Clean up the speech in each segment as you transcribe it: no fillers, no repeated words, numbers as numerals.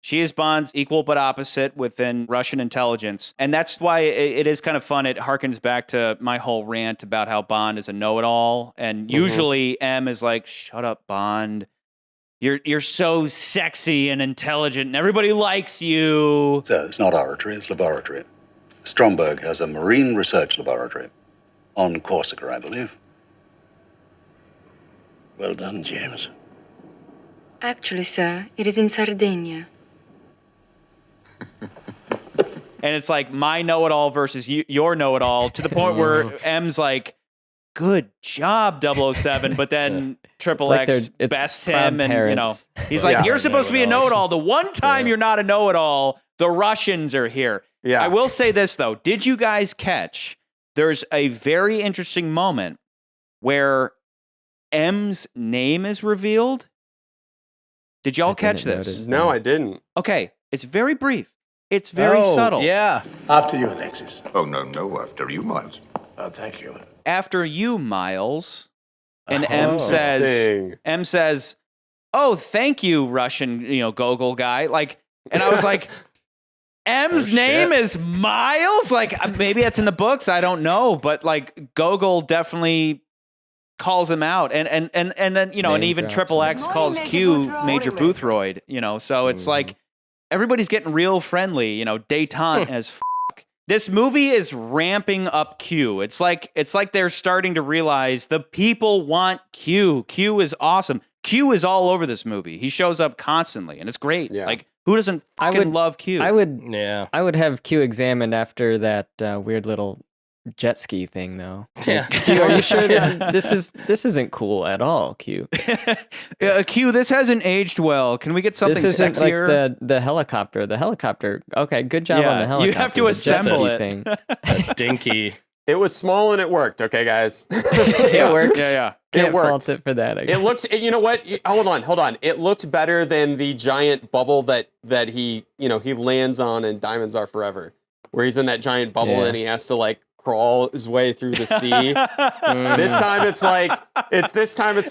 She is Bond's equal but opposite within Russian intelligence. And that's why it is kind of fun. It harkens back to my whole rant about how Bond is a know-it-all. And usually M is like, shut up, Bond. You're so sexy and intelligent, and everybody likes you. So it's not oratory, it's laboratory. Stromberg has a marine research laboratory on Corsica, I believe. Well done, James. Actually, sir, it is in Sardinia. And it's like my know-it-all versus your know-it-all, to the point where M's like, good job, 007, but then Triple X bests him, and he's like, you're supposed to be a know-it-all. The one time you're not a know-it-all, the Russians are here. Yeah. I will say this, though. Did you guys catch there's a very interesting moment where M's name is revealed? Did y'all catch this? No, I didn't. Okay, it's very brief. It's very subtle. Yeah. After you, Alexis. Oh, no, after you, Miles. Oh, thank you. After you, Miles. And M says, oh, thank you, Russian, Gogol guy. Like, and I was like, M's name is Miles? Like, maybe that's in the books. I don't know. But like, Gogol definitely calls him out. And then, and even Triple X calls Q Major Boothroyd, so it's like, everybody's getting real friendly, detente as fuck. This movie is ramping up Q. It's like they're starting to realize the people want Q. Q is awesome. Q is all over this movie. He shows up constantly, and it's great. Yeah. Like, who doesn't fucking love Q? I would have Q examined after that weird little jet ski thing, though. Yeah. Q, are you sure this isn't cool at all, Q? Q, this hasn't aged well. Can we get something this isn't sexier? Like the helicopter. The helicopter. Okay, good job on the helicopter. You have to assemble it. That's dinky. It was small and it worked. Okay, guys. It worked. Yeah. Can't it worked. fault it for that. It looked. You know what? Hold on. It looked better than the giant bubble that he he lands on in Diamonds Are Forever, where he's in that giant bubble and he has to like crawl his way through the sea. This time it's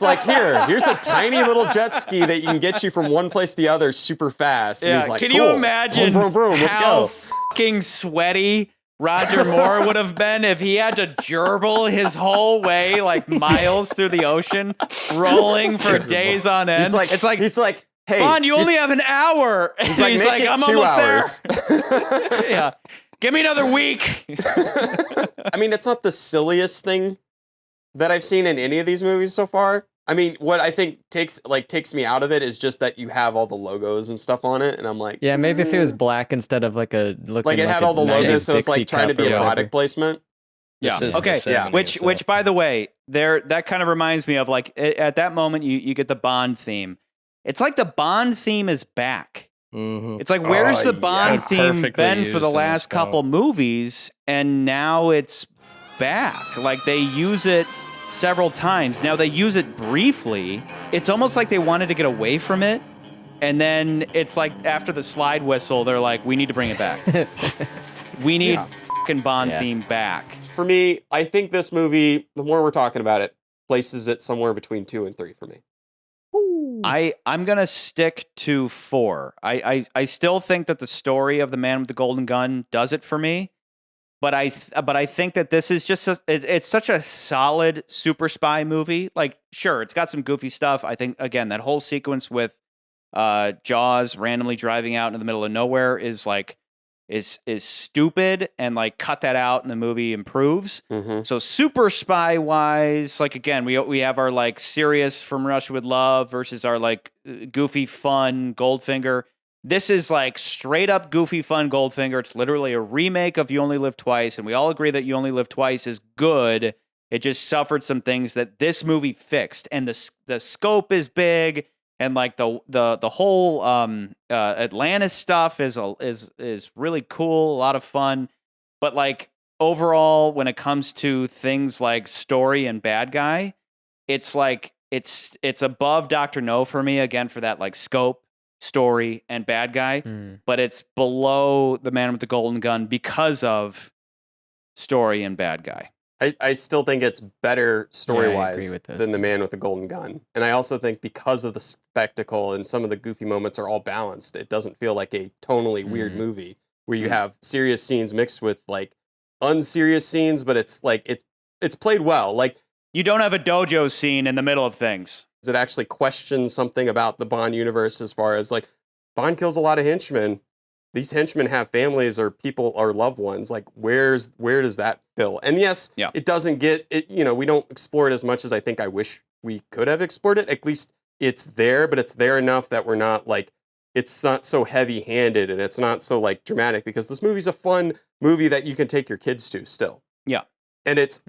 like here's a tiny little jet ski that you can get you from one place to the other super fast. And he's like, can cool. you imagine vroom, vroom, vroom, let's how go. fucking sweaty Roger Moore would have been if he had to gerbil his whole way like miles through the ocean, rolling for days on end? He's like, hey, Bond, you only have an hour. He's like, I'm 2 almost hours. there. Yeah. Give me another week. I mean, it's not the silliest thing that I've seen in any of these movies so far. I mean, what I think takes me out of it is just that you have all the logos and stuff on it, and I'm like, yeah, maybe if it was black instead of like a like it had all the logos, so it's like trying to be a product placement. Yeah. Okay. Yeah. Which, by the way, that kind of reminds me of like at that moment you get the Bond theme. It's like the Bond theme is back. Mm-hmm. It's like, where's the Bond theme been for the last couple movies? And now it's back. Like, they use it several times. Now, they use it briefly. It's almost like they wanted to get away from it. And then it's like, after the slide whistle, they're like, we need to bring it back. We need fucking Bond theme back. For me, I think this movie, the more we're talking about it, places it somewhere between 2 and 3 for me. I'm gonna stick to 4. I still think that the story of the Man with the Golden Gun does it for me, but I think that this is just it's such a solid super spy movie. Like, sure, it's got some goofy stuff. I think again that whole sequence with Jaws randomly driving out in the middle of nowhere is stupid, and like cut that out and the movie improves. Mm-hmm. So super spy wise, like again, we have our like serious From Russia with Love versus our like goofy fun Goldfinger. This is like straight up goofy fun Goldfinger. It's literally a remake of You Only Live Twice, and we all agree that You Only Live Twice is good. It just suffered some things that this movie fixed, and the scope is big. And like the whole Atlantis stuff is really cool, a lot of fun. But like overall, when it comes to things like story and bad guy, it's like it's above Dr. No for me again for that like scope, story, and bad guy. But it's below The Man with the Golden Gun because of story and bad guy. I still think it's better story agree wise with those than the things. Man with the Golden Gun. And I also think because of the spectacle and some of the goofy moments are all balanced, it doesn't feel like a tonally weird Mm. movie where you have serious scenes mixed with like unserious scenes, but it's like it's played well. Like You don't have a dojo scene in the middle of things. it actually questions something about the Bond universe as far as like Bond kills a lot of henchmen. These henchmen have families or people or loved ones. Like where does that fill? And yes, Yeah. it doesn't get it, we don't explore it as much as I think I wish we could have explored it. At least it's there, but it's there enough that we're not like it's not so heavy-handed and it's not so like dramatic because this movie's a fun movie that you can take your kids to still. Yeah. And it's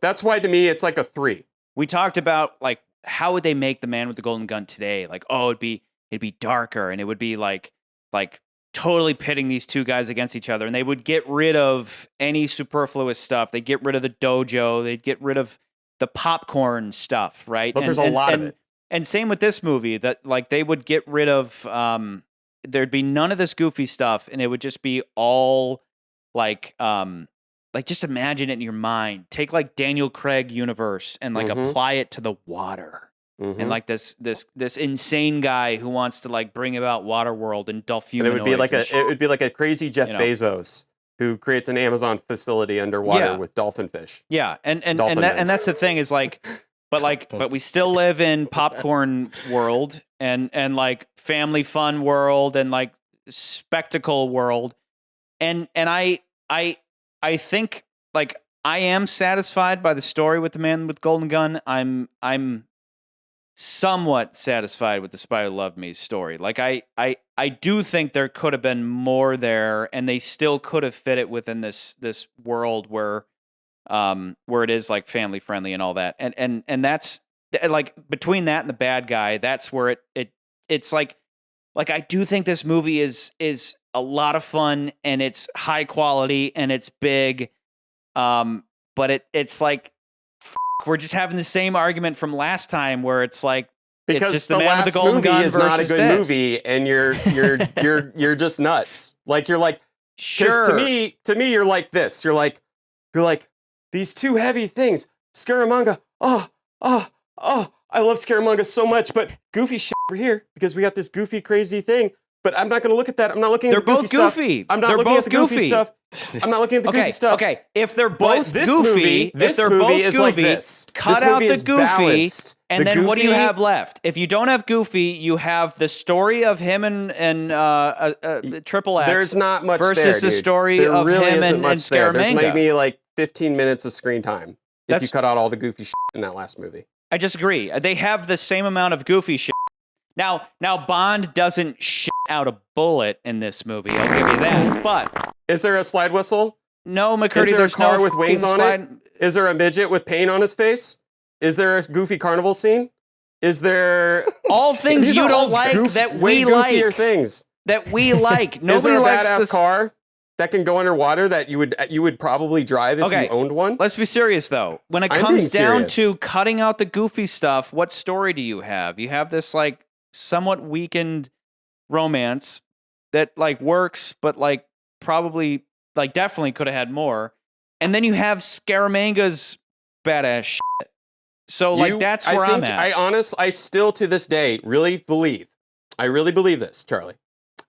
that's why to me it's like a 3. We talked about like how would they make the Man with the Golden Gun today? Like, oh, it'd be darker and it would be like totally pitting these two guys against each other, and they would get rid of any superfluous stuff. They'd get rid of the dojo. They'd get rid of the popcorn stuff, right? But there's a lot of it. And same with this movie, that like they would get rid of. There'd be none of this goofy stuff, and it would just be all like just imagine it in your mind. Take like Daniel Craig universe and like apply it to the water. And like this insane guy who wants to like bring about Waterworld and dolphumanoids. And it would be like a crazy Jeff Bezos who creates an Amazon facility underwater with dolphin fish. Yeah, and that's the thing is like, but we still live in popcorn world and like family fun world and like spectacle world, and I think like I am satisfied by the story with the Man with Golden Gun. I'm somewhat satisfied with the Spy Who Loved Me story. Like I do think there could have been more there, and they still could have fit it within this world where it is like family friendly and all that. And that's like between that and the bad guy, that's where it's like I do think this movie is a lot of fun and it's high quality and it's big. But it's like we're just having the same argument from last time where it's like because it's just the Man last with the Golden movie Gun is not a versus good this. movie, and you're just nuts. Like you're like Sure. to me you're like this. You're like these two heavy things. Scaramanga. Oh, I love Scaramanga so much, but goofy shit over here because we got this goofy crazy thing. But I'm not going to look at that. I'm not looking at the goofy stuff. They're both goofy. I'm not They're looking both at the goofy goofy. stuff. I'm not looking at the goofy stuff. Okay. If they're But both this goofy, movie, if they're both is goofy, like this. cut This out movie the is goofy, balanced. and The then what do you goofy- have left? If you don't have goofy, you have the story of him and Triple X. There's not much versus there, the dude. story there of really him isn't and much there. There's Scaramanga. maybe like 15 minutes of screen time if That's- you cut out all the goofy shit in that last movie. I disagree. They have the same amount of goofy shit. Now Bond doesn't shit out a bullet in this movie. I'll give you that. But Is there a slide whistle? no, McCurdy, Is there a there's car no with wings fucking on slide. it? Is there a midget with paint on his face? Is there a goofy carnival scene? Is there All things These you are all don't like that way we goofier like. things. That we like. Is Nobody there a likes badass this. car that can go underwater that you would probably drive if Okay. you owned one? Let's be serious though. When it I'm comes being down serious. to cutting out the goofy stuff, what story do you have? You have this like somewhat weakened romance that like works, but like probably like definitely could have had more. And then you have Scaramanga's badass shit. So like that's where I'm at. I still to this day really believe this, Charlie.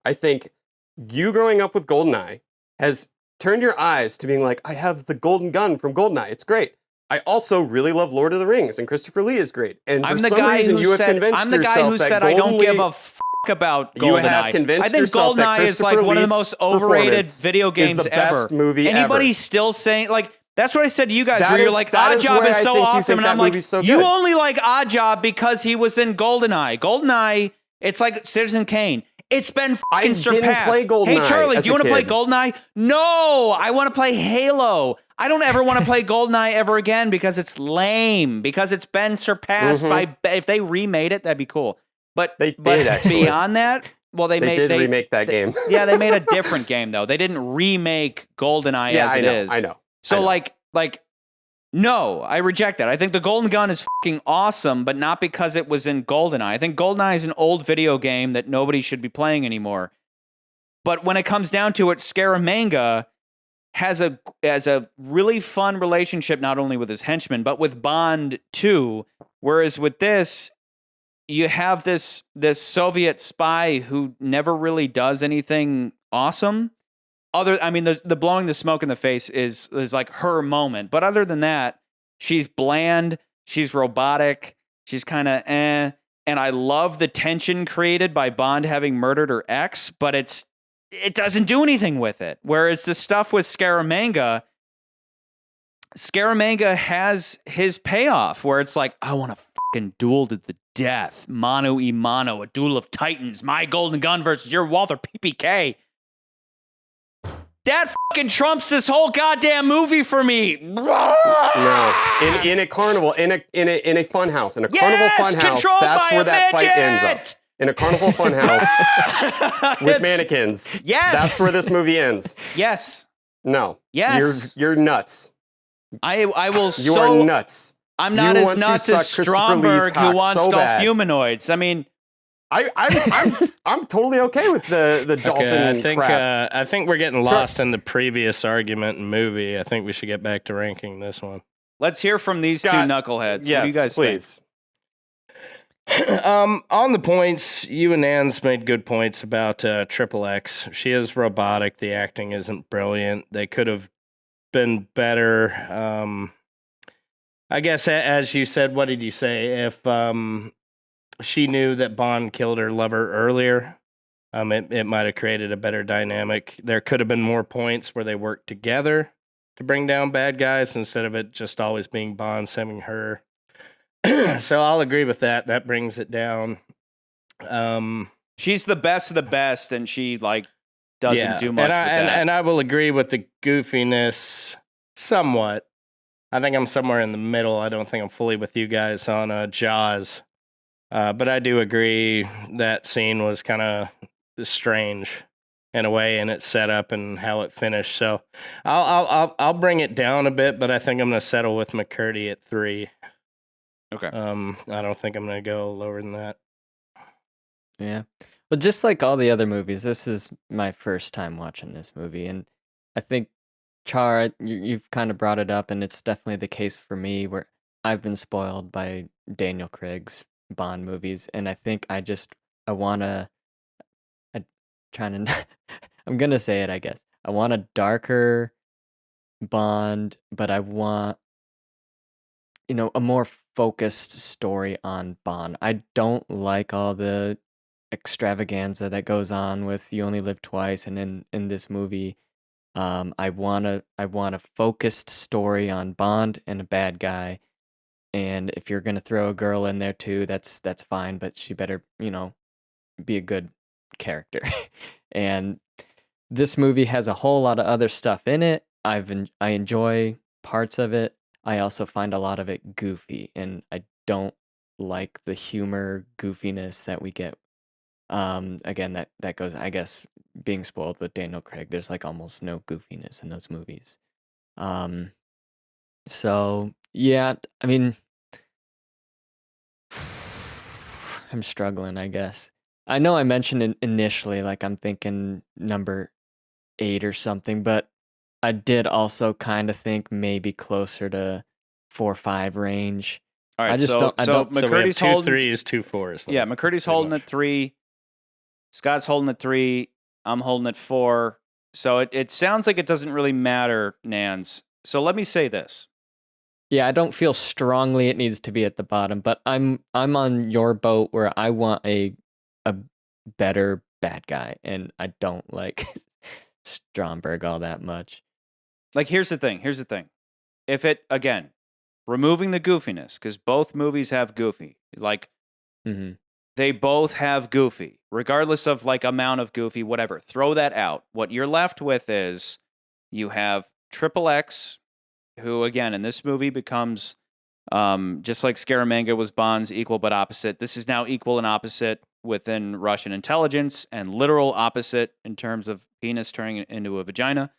I think you growing up with GoldenEye has turned your eyes to being like, I have the golden gun from GoldenEye. It's great. I also really love Lord of the Rings, and Christopher Lee is great. And I'm for the some guy reason, who you have said convinced I'm the guy yourself who that said I don't Golden give Lee- a f- about GoldenEye. You have convinced I think yourself that GoldenEye is like Christopher one of the Lee's most overrated performance video games is the best ever. movie Anybody ever. still saying like that's what I said to you guys, That where you're is- like that is Oddjob where is I so think you awesome, think and that I'm like, movie's so you good. only like Oddjob because he was in GoldenEye. GoldenEye, it's like Citizen Kane. It's been I fucking didn't surpassed. play GoldenEye Hey Charlie, as do you a want to play kid. GoldenEye? No, I want to play Halo. I don't ever want to play GoldenEye ever again because it's lame. Because it's been surpassed by. If they remade it, that'd be cool. But They but did, actually. beyond that, well, they They remake that game. Yeah, they made a different game though. They didn't remake GoldenEye as it is. I know. So I know. like, no, I reject that. I think the Golden Gun is fucking awesome, but not because it was in GoldenEye. I think GoldenEye is an old video game that nobody should be playing anymore. But when it comes down to it, Scaramanga, has a really fun relationship not only with his henchmen but with Bond too. Whereas with this, you have this Soviet spy who never really does anything awesome. The blowing the smoke in the face is like her moment, but other than that, she's bland, she's robotic, she's kind of eh. And I love the tension created by Bond having murdered her ex, but it doesn't do anything with it. Whereas the stuff with Scaramanga has his payoff where it's like, I want to fucking duel to the death. Mano y mano, a duel of titans. My golden gun versus your Walther PPK. That fucking trumps this whole goddamn movie for me. No, in a carnival, in a fun house, in a carnival fun house, that's where that fight ends up. In a carnival fun house with mannequins. Yes, that's where this movie ends. Yes. No. Yes. You're nuts. I will. You are nuts. I'm not as nuts as Stromberg, who wants dolphumanoids. I mean. I'm totally okay with the dolphin crap. I think we're getting lost in the previous argument and movie. I think we should get back to ranking this one. Let's hear from these two knuckleheads. Yes, what do you guys please. think? On the points, you and Nans made good points about Triple X. She is robotic. The acting isn't brilliant. They could have been better. I guess, as you said, what did you say? If she knew that Bond killed her lover earlier, it might have created a better dynamic. There could have been more points where they worked together to bring down bad guys instead of it just always being Bond saving her. So I'll agree with that. That brings it down. She's the best of the best, and she doesn't do much with that. And I will agree with the goofiness somewhat. I think I'm somewhere in the middle. I don't think I'm fully with you guys on Jaws. But I do agree that scene was kind of strange in a way, and its setup and how it finished. So I'll bring it down a bit, but I think I'm going to settle with McCurdy at 3. Okay. I don't think I'm going to go lower than that. Yeah. Well, just like all the other movies, this is my first time watching this movie, and I think Char, you've kind of brought it up, and it's definitely the case for me where I've been spoiled by Daniel Craig's Bond movies, and I think I'm gonna say it, I guess. I want a darker Bond, but I want, a more focused story on Bond. I don't like all the extravaganza that goes on with You Only Live Twice, and in this movie, I want a focused story on Bond and a bad guy. And if you're gonna throw a girl in there too, that's fine, but she better, be a good character. And this movie has a whole lot of other stuff in it. I enjoy parts of it. I also find a lot of it goofy, and I don't like the humor goofiness that we get. Again, that goes, I guess, being spoiled with Daniel Craig. There's almost no goofiness in those movies. So yeah, I mean, I'm struggling, I guess. I know I mentioned initially, I'm thinking number 8 or something, but I did also kind of think maybe closer to 4 or 5 range. All right, I just so don't. McCurdy's so we have holding 2 3s, 2 4s. Yeah, McCurdy's holding at 3. Scott's holding at 3. I'm holding at 4. So it sounds like it doesn't really matter, Nans. So let me say this. Yeah, I don't feel strongly it needs to be at the bottom, but I'm on your boat where I want a better bad guy, and I don't like Stromberg all that much. Here's the thing. If it, again, removing the goofiness, because both movies have goofy. Mm-hmm. They both have goofy, regardless of amount of goofy, whatever. Throw that out. What you're left with is you have Triple X, who, again, in this movie becomes, just like Scaramanga was Bond's equal but opposite, this is now equal and opposite within Russian intelligence, and literal opposite in terms of penis turning into a vagina.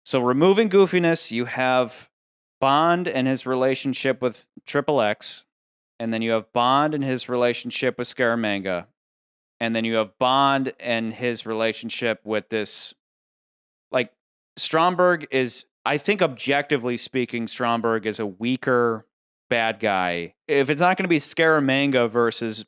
So removing goofiness, you have Bond and his relationship with Triple X, and then you have Bond and his relationship with Scaramanga, and then you have Bond and his relationship with this, Stromberg is, I think objectively speaking, Stromberg is a weaker bad guy. If it's not going to be Scaramanga versus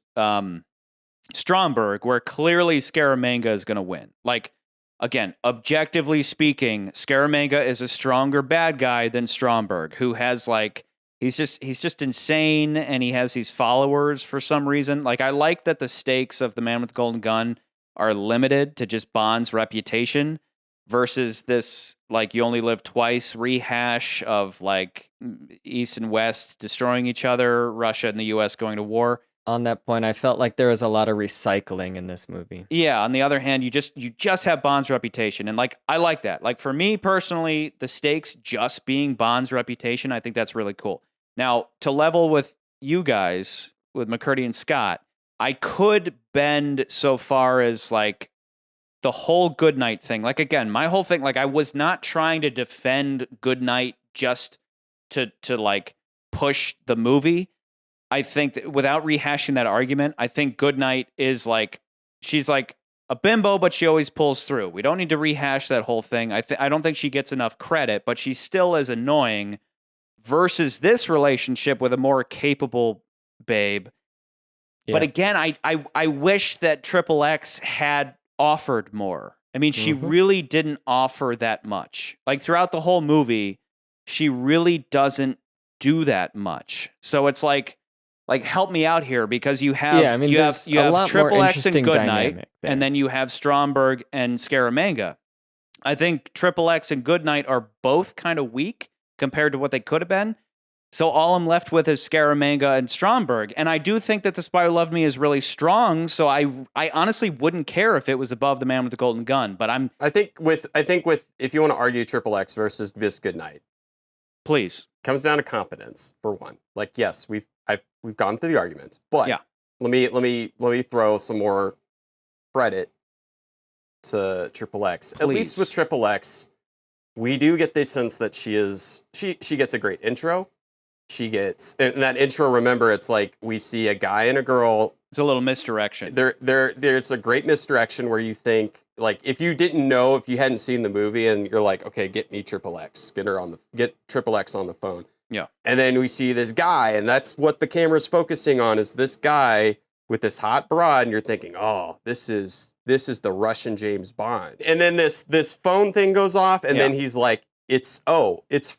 Stromberg, where clearly Scaramanga is going to win. Like, again, objectively speaking, Scaramanga is a stronger bad guy than Stromberg, who has like, he's just insane, and he has these followers for some reason. Like, I like that the stakes of the Man with the Golden Gun are limited to just Bond's reputation versus this, like, you only live twice rehash of like East and West destroying each other, Russia and the US going to war. On that point, I felt like there was a lot of recycling in this movie. Yeah, on the other hand, you just have Bond's reputation, and like, I like that. Like, for me personally, the stakes just being Bond's reputation, I think that's really cool. Now, to level with you guys, with McCurdy and Scott, I could bend so far as like the whole Goodnight thing. Like, again, my whole thing, like, I was not trying to defend Goodnight just to like push the movie. I think that without rehashing that argument, I think Goodnight is like, she's like a bimbo, but she always pulls through. We don't need to rehash that whole thing. I don't think she gets enough credit, but she still is annoying versus this relationship with a more capable babe. Yeah. But again, I wish that Triple X had offered more. I mean, she really didn't offer that much. Like, throughout the whole movie, she really doesn't do that much. So it's like help me out here, because you have you have Triple X and Goodnight, and then you have Stromberg and Scaramanga. I think Triple X and Goodnight are both kind of weak compared to what they could have been. So all I'm left with is Scaramanga and Stromberg. And I do think that The Spy Who Loved Me is really strong, so I honestly wouldn't care if it was above The Man with the Golden Gun, but I think with if you want to argue Triple X versus Miss Goodnight, please. Comes down to competence for one. Like, yes, we've gone through the argument, but yeah. let me throw some more credit to Triple X. Please. At least with Triple X, we do get the sense that she gets a great intro. She gets, and that intro, remember, it's like we see a guy and a girl. It's a little misdirection. There's a great misdirection where you think, like, if you didn't know, if you hadn't seen the movie, and you're like, okay, get me Triple X, get Triple X on the phone. Yeah. And then we see this guy, and that's what the camera's focusing on, is this guy with this hot broad, and you're thinking, oh, this is the Russian James Bond. And then this phone thing goes off, and then he's like, it's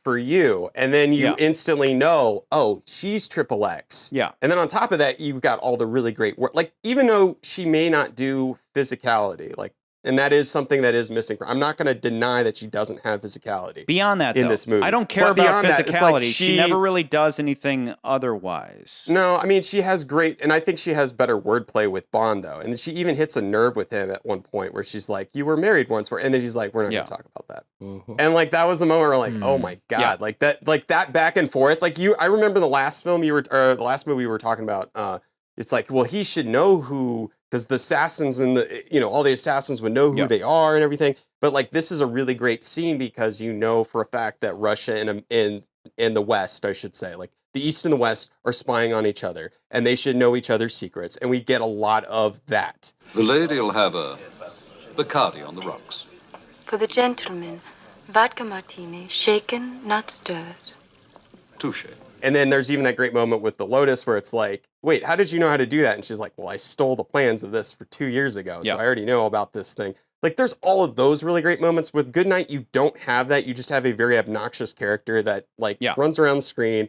for you. And then you instantly know, oh, she's Triple X. Yeah. And then on top of that, you've got all the really great work. Like, even though she may not do physicality, like, and that is something that is missing. I'm not going to deny that she doesn't have physicality. Beyond that, in this movie, I don't care about physicality. That, like she never really does anything otherwise. No, I mean, she has great, and I think she has better wordplay with Bond, though. And she even hits a nerve with him at one point where she's like, "You were married once," and then she's like, "We're not going to talk about that." Mm-hmm. And like, that was the moment where like, oh my god, like that back and forth. Like, I remember the last film the last movie we were talking about. It's like, well, he should know who. Because the assassins and all the assassins would know who they are and everything. But like, this is a really great scene because you know for a fact that Russia and the West, I should say, like the East and the West are spying on each other, and they should know each other's secrets. And we get a lot of that. The lady'll have a Bacardi on the rocks. For the gentleman, vodka martini, shaken, not stirred. Touche. And then there's even that great moment with the Lotus where it's like, wait, how did you know how to do that? And she's like, well, I stole the plans of this for 2 years ago, so I already know about this thing. Like, there's all of those really great moments. With Goodnight, you don't have that. You just have a very obnoxious character that, like, runs around the screen,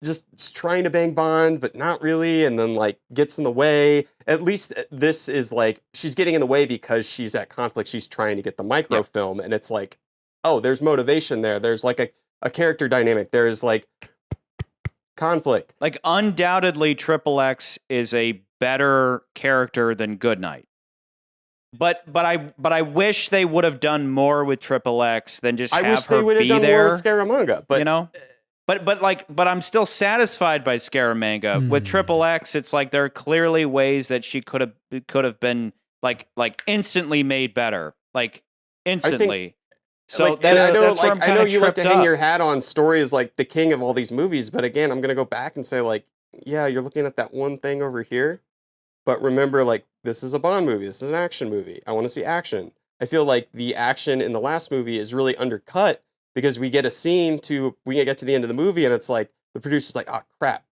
just trying to bang Bond, but not really, and then, like, gets in the way. At least this is, like, she's getting in the way because she's at conflict. She's trying to get the microfilm, and it's like, oh, there's motivation there. There's, like, a character dynamic. There's, like, conflict. Like, undoubtedly, Triple X is a better character than Goodnight. But I wish they would have done more with Triple X than just have her be there. I wish they would have done more with Scaramanga, but but I'm still satisfied by Scaramanga. With Triple X, it's like there are clearly ways that she could have been like instantly made better, like instantly. So like, I know you like to hang your hat on stories like the king of all these movies, but again, I'm gonna go back and say, like, yeah, you're looking at that one thing over here, but remember, like, this is a Bond movie, this is an action movie. I want to see action. I feel like the action in the last movie is really undercut because we get a scene we get to the end of the movie and it's like the producer's like, oh crap,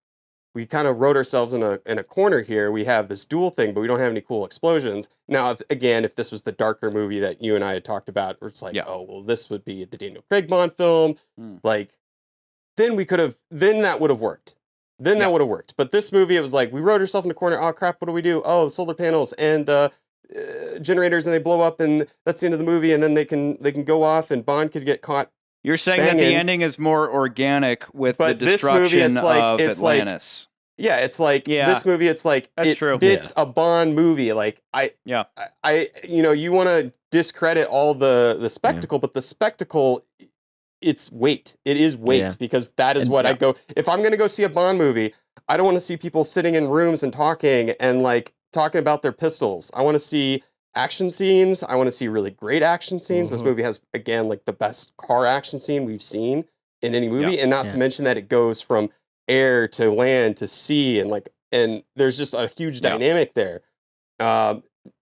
we kind of wrote ourselves in a corner here. We have this duel thing, but we don't have any cool explosions. Now, if this was the darker movie that you and I had talked about, where it's like, oh, well, this would be the Daniel Craig Bond film. Like, then that would have worked. That would have worked. But this movie, it was like, we wrote ourselves in a corner. Oh, crap, what do we do? Oh, the solar panels and generators, and they blow up, and that's the end of the movie, and then they can go off, and Bond could get caught. You're saying that the ending is more organic with the destruction of Atlantis. It's like this movie. It's like that's true. It's a Bond movie. Like you want to discredit all the spectacle, but the spectacle, it's weight. It is weight because that is what I go. If I'm going to go see a Bond movie, I don't want to see people sitting in rooms and talking about their pistols. I want to see action scenes. I want to see really great action scenes. This movie has, again, like the best car action scene we've seen in any movie. And not to mention that it goes from air to land to sea, and there's just a huge dynamic there.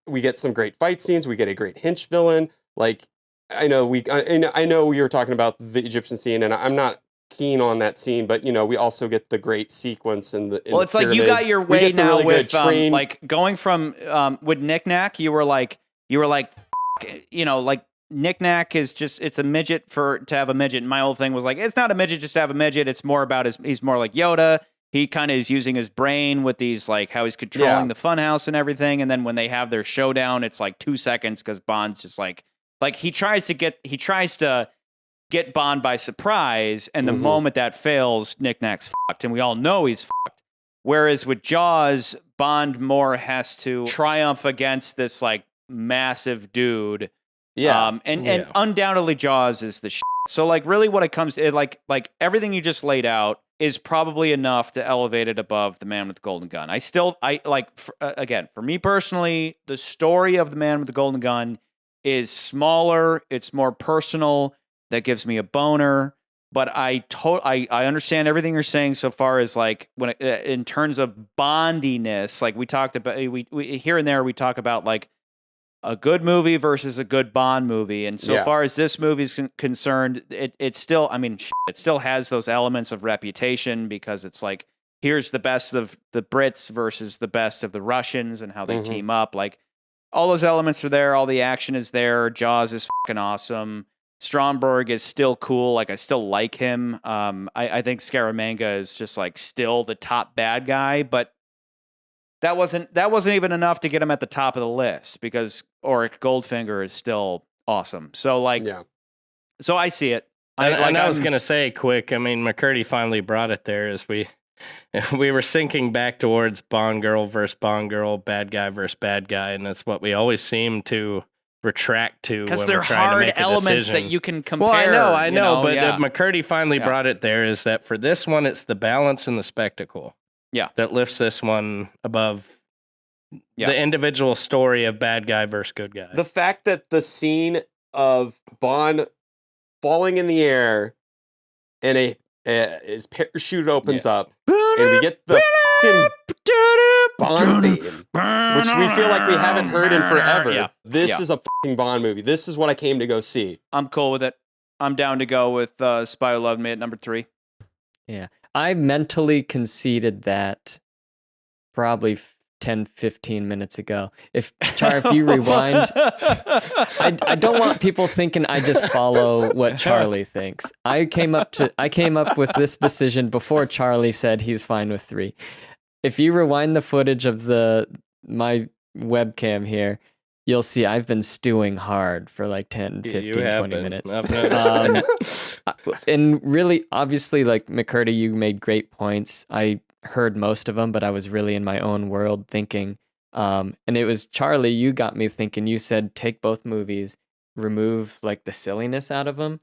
We get some great fight scenes. We get a great hench villain. Like, I know we were talking about the Egyptian scene, and I'm not keen on that scene, but we also get the great sequence in the it's like you got your way now really with like going from with Knick Knack, you were like like Knick Knack is just, it's a midget to have a midget. And my whole thing was like, it's not a midget just to have a midget. It's more about he's more like Yoda. He kind of is using his brain with these, like how he's controlling the funhouse and everything. And then when they have their showdown, it's like 2 seconds because Bond's just like he tries to get Bond by surprise, and the moment that fails, Knick Knack's fucked, and we all know he's fucked. Whereas with Jaws, Bond more has to triumph against this like massive dude. And undoubtedly Jaws is the shit. So like really what it comes to, like everything you just laid out is probably enough to elevate it above The Man with the Golden Gun. Again, for me personally, the story of The Man with the Golden Gun is smaller, it's more personal. That gives me a boner, but I understand everything you're saying so far as like when in terms of bondiness, like we talked about, we here and there we talk about like a good movie versus a good Bond movie, and so far as this movie is concerned, it still, I mean, it still has those elements of reputation because it's like here's the best of the Brits versus the best of the Russians and how they team up. Like all those elements are there, all the action is there. Jaws is fucking awesome. Stromberg is still cool. Like I still like him. I think Scaramanga is just like still the top bad guy, but that wasn't even enough to get him at the top of the list because Auric Goldfinger is still awesome. So so I see it. I was gonna say quick. I mean, McCurdy finally brought it there as we were sinking back towards Bond girl versus Bond girl, bad guy versus bad guy, and that's what we always seem to retract to because they're hard elements that you can compare. Well, I know, but McCurdy finally brought it there. Is that for this one, it's the balance and the spectacle, that lifts this one above the individual story of bad guy versus good guy. The fact that the scene of Bond falling in the air and his parachute opens up, and we get the Bond theme, which we feel like we haven't heard in forever. This is a fucking Bond movie. This is what I came to go see. I'm cool with it. I'm down to go with Spy Who Loved Me at number 3. Yeah. I mentally conceded that probably 10, 15 minutes ago. If you rewind, I don't want people thinking I just follow what Charlie thinks. I came up with this decision before Charlie said he's fine with 3. If you rewind the footage of my webcam here, you'll see I've been stewing hard for like 10, 15, 20 minutes. I've noticed. And really, obviously, like McCurdy, you made great points. I heard most of them, but I was really in my own world thinking. And it was Charlie, you got me thinking. You said take both movies, remove like the silliness out of them.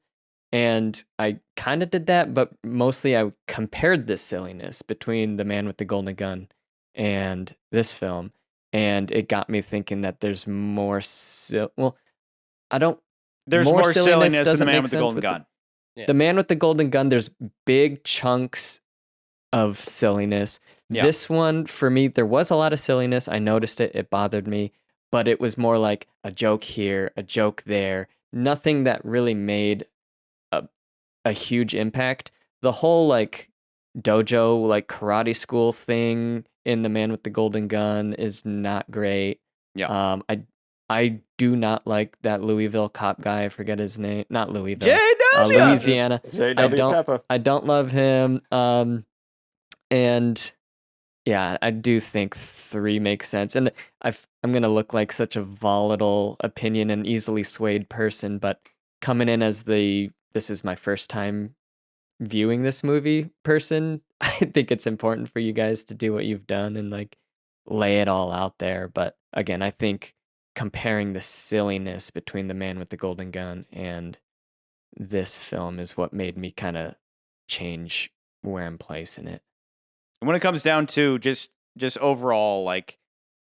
And I kind of did that, but mostly I compared this silliness between The Man with the Golden Gun and this film. And it got me thinking that there's more There's more silliness in The Man with the Golden Gun. The Man with the Golden Gun, there's big chunks of silliness. This one, for me, there was a lot of silliness. I noticed it. It bothered me. but it was more like a joke here, a joke there. Nothing that really made a huge impact. The whole like dojo, like karate school thing in The Man with the Golden Gun is not great. Yeah. I do not like that Louisville cop guy. I forget his name. Not Louisville. J.W. Louisiana. J.W. Peppa. I don't love him. And yeah, I do think 3 makes sense. And I'm gonna look like such a volatile opinion and easily swayed person, but coming in as this is my first time viewing this movie person, I think it's important for you guys to do what you've done and like lay it all out there. But again, I think comparing the silliness between The Man with the Golden Gun and this film is what made me kind of change where I'm placing it. When it comes down to just overall, like,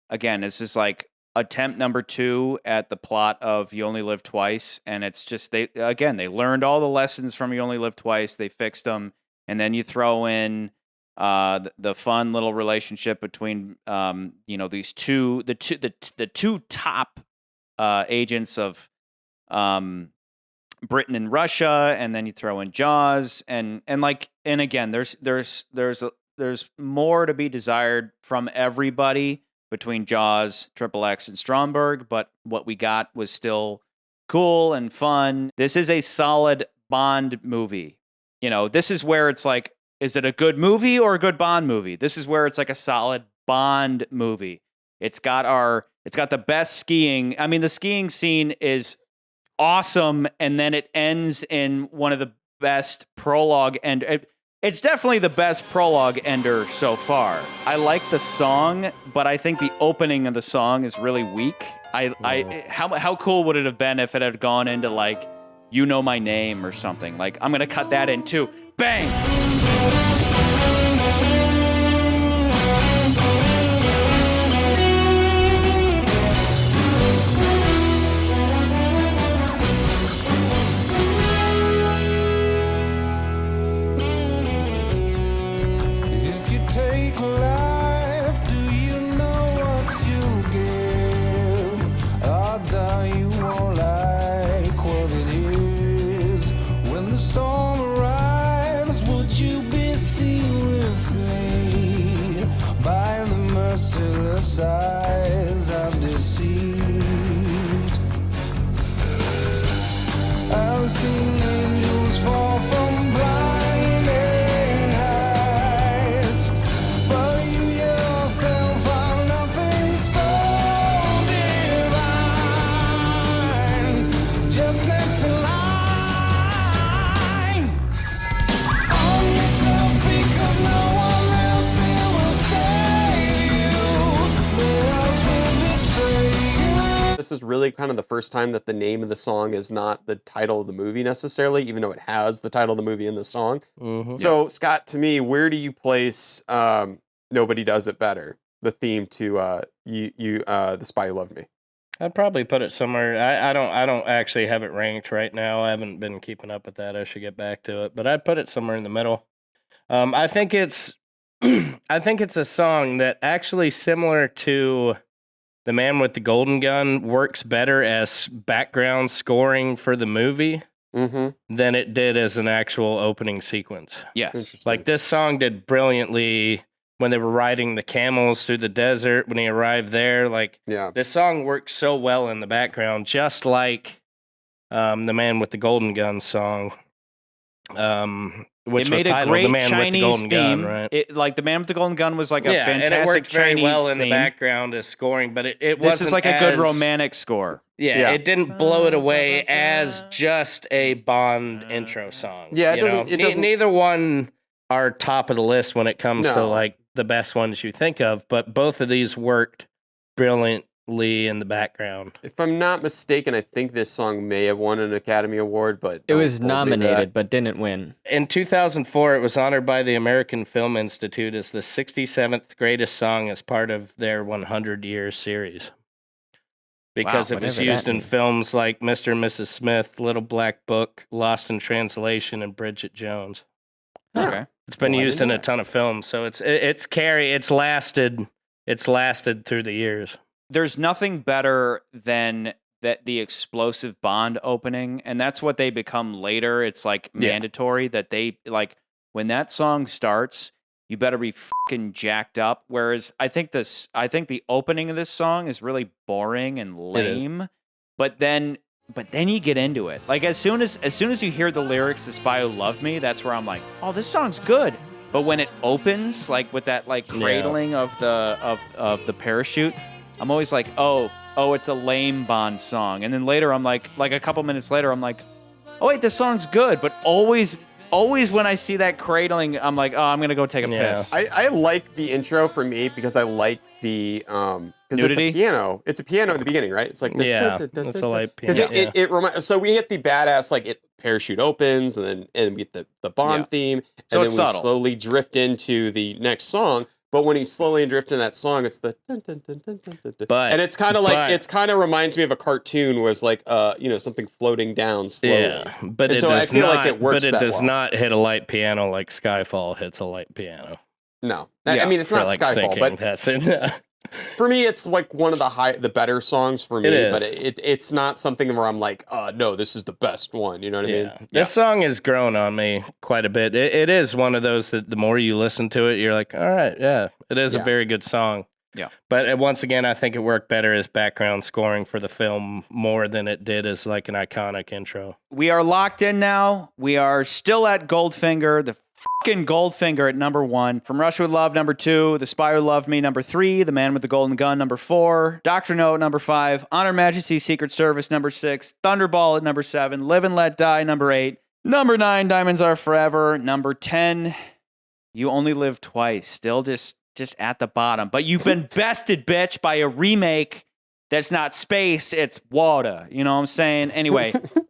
again, this is like attempt number 2 at the plot of You Only Live Twice, and it's just they learned all the lessons from You Only Live Twice, they fixed them, and then you throw in the fun little relationship between these the two top agents of Britain and Russia, and then you throw in Jaws, and again, there's more to be desired from everybody between Jaws, Triple X, and Stromberg, but what we got was still cool and fun. This is a solid Bond movie. This is where it's like, is it a good movie or a good Bond movie? This is where it's like a solid Bond movie. It's got the best skiing. I mean, the skiing scene is awesome, and then it ends in one of the best prologue it's definitely the best prologue ender so far. I like the song, but I think the opening of the song is really weak. How cool would it have been if it had gone into like You Know My Name or something? Like, I'm gonna cut that in too. Bang! Eyes I'm deceived. I've seen angels fall from blinding heights, but you yourself are nothing so divine. Just next in line on yourself, because no one else will save you. This is really kind of the first time that the name of the song is not the title of the movie necessarily, even though it has the title of the movie in the song. Mm-hmm. So, Scott, to me, where do you place Nobody Does It Better, the theme to The Spy Who Loved Me? I'd probably put it somewhere. I don't actually have it ranked right now. I haven't been keeping up with that. I should get back to it, but I'd put it somewhere in the middle. I think it's a song that actually, similar to The Man with the Golden Gun, works better as background scoring for the movie than it did as an actual opening sequence. Yes. Like, this song did brilliantly when they were riding the camels through the desert, when he arrived there. Like, this song works so well in the background, just like The Man with the Golden Gun song. Which it was made a titled great The Man Chinese with the Golden theme. Gun, right? Like The Man with the Golden Gun was like a fantastic and it worked very Chinese well in theme. the background as scoring, but it This wasn't is like a good as- romantic score. Yeah, it didn't blow it away as just a Bond intro song. Yeah, it you doesn't- know? it doesn't- Neither one are top of the list when it comes to No. like the best ones you think of, but both of these worked brilliantly in the background. If I'm not mistaken, I think this song may have won an Academy Award, but It was don't hold me to that. nominated, but didn't win. In 2004, it was honored by the American Film Institute as the 67th greatest song as part of their 100 Years series. Because it was whatever used that in means. films like Mr. and Mrs. Smith, Little Black Book, Lost in Translation, and Bridget Jones. Okay. It's been Well, I used didn't in know a that. ton of films, so it's lasted through the years. there's nothing better than the explosive Bond opening, and that's what they become later. It's like mandatory that they like when that song starts, you better be fucking jacked up. Whereas I think the opening of this song is really boring and lame. But then you get into it. Like as soon as you hear the lyrics, "The Spy Who Loved Me," that's where I'm like, oh, this song's good. But when it opens, like with that like cradling of the parachute, I'm always like, oh, it's a lame Bond song. And then later I'm like a couple minutes later, I'm like, oh wait, this song's good. But always when I see that cradling, I'm like, oh, I'm gonna go take a piss. I like the intro for me because I like the because it's a piano. It's a piano in the beginning, right? It's like it's a light piano. Because it reminds. So we hit the badass like parachute opens and we get the Bond theme, and so then it's we subtle. slowly drift into the next song. But when he's slowly drifting that song, it's the dun, dun, dun, dun, dun, dun, dun. And it's kind of like it's kind of reminds me of a cartoon where it's like something floating down slowly. Yeah, but and it so does I feel not. like it works but it that does well. not hit a light piano like Skyfall hits a light piano. No, I mean it's not like Skyfall, sinking, but that's it. for me, it's like one of the better songs for me. But it's not something where I'm like, no, this is the best one. You know what I mean? This song has grown on me quite a bit. It is one of those that the more you listen to it, you're like, all right, it is a very good song. Yeah. But once again, I think it worked better as background scoring for the film more than it did as like an iconic intro. We are locked in now. We are still at Goldfinger, the fucking Goldfinger at number 1. From Russia with Love, number 2. The Spy Who Loved Me, number 3. The Man with the Golden Gun, number 4. Dr. No, number 5. On Her Majesty's Secret Service, number 6. Thunderball at number 7. Live and Let Die, number 8. Number 9, Diamonds Are Forever. Number 10, You Only Live Twice. Still just at the bottom. But you've been bested, bitch, by a remake that's not space, it's water. You know what I'm saying? Anyway,